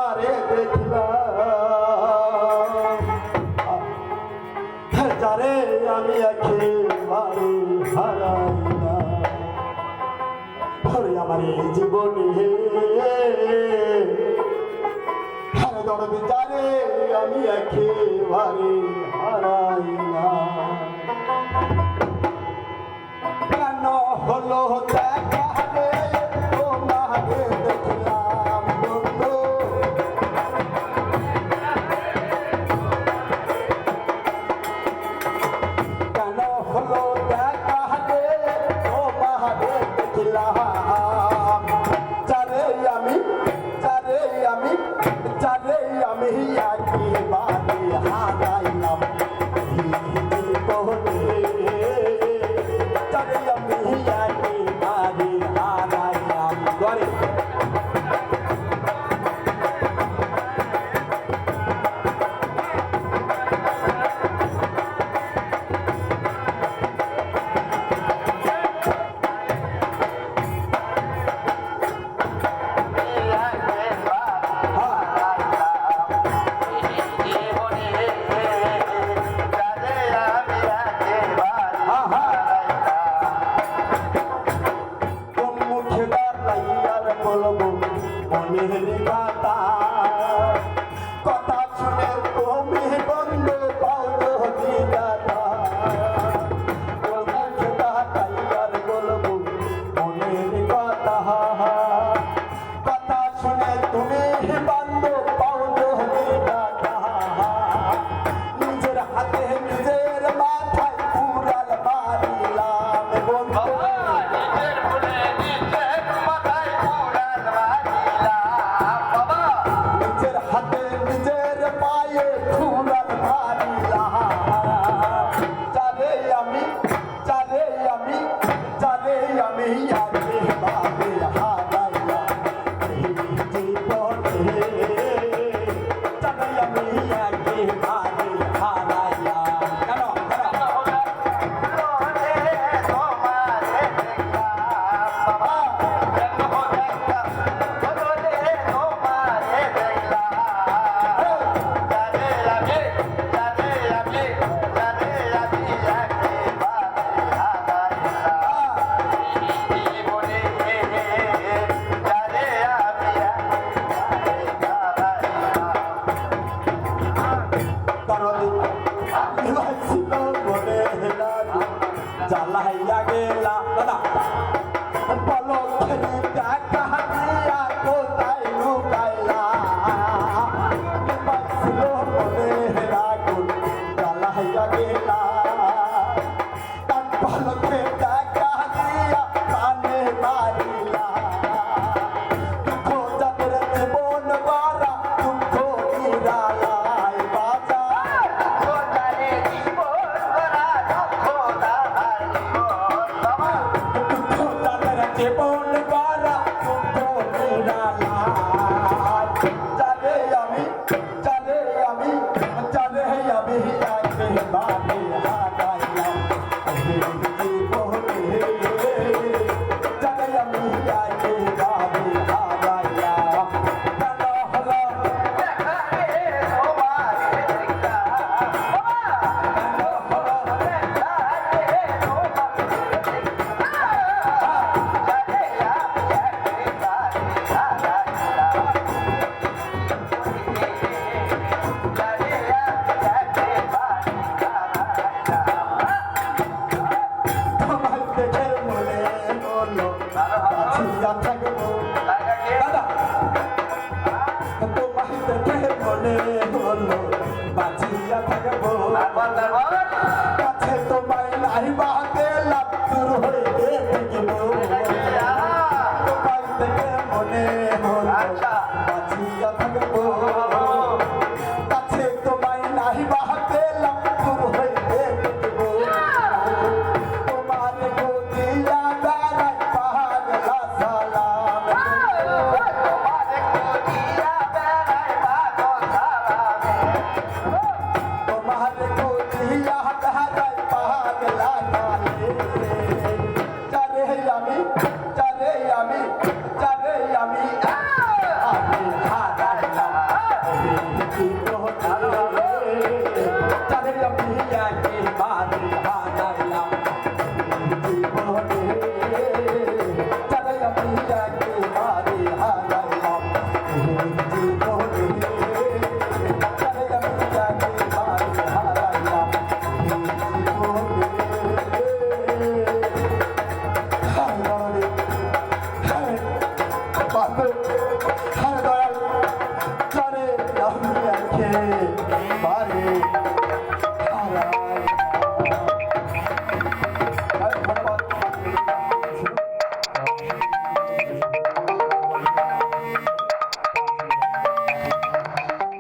তোমারে দেখলাম যারে আমি একেবারে হারাইলাম আমার এই জীবনে দরদি যারে আমি একেবারে হারাইলাম কেন হলো দেখা রে তোমারে দেখলাম বন্ধু কেন হলো দেখা রে তোমারে দেখলাম যারে আমি একেবারে হারাইলাম যারে আমি একেবারে হারাইলাম ধরে কথা শুনে তুমি বন্ধ পাও দিদাতা তাইয়ার বলবো মনের কথা কথা শুনে তুমি বন্ধ পাও দিদাতা নিজের হাতে নিজের মাথায় পুরাল মারিলাম বন্ধু জ্বালাইয়া গেলা দাদা বলো দেখা দিয়া কোথায় লুকাইলা মনে রাগুন জ্বালাইয়া গেলা বলকে দেখা দিয়া কানে মারিলা দুঃখ যাদের জীবন বারা দুঃখ নিরালায় বাজা জীবন বারা দুঃখ নিরালায় জানে আমি একেবারে হারাইলাম জীবনে জানে আমি একেবারে হারাইলাম কেন হলো দেখা রে তোমারে বাঁচিয়া থাকবো কাছে তোমায় নাই বা গেলাম দূর হয়ে থাকিব তোমায় থেকে মনে হলো বাঁচিয়া থাকবো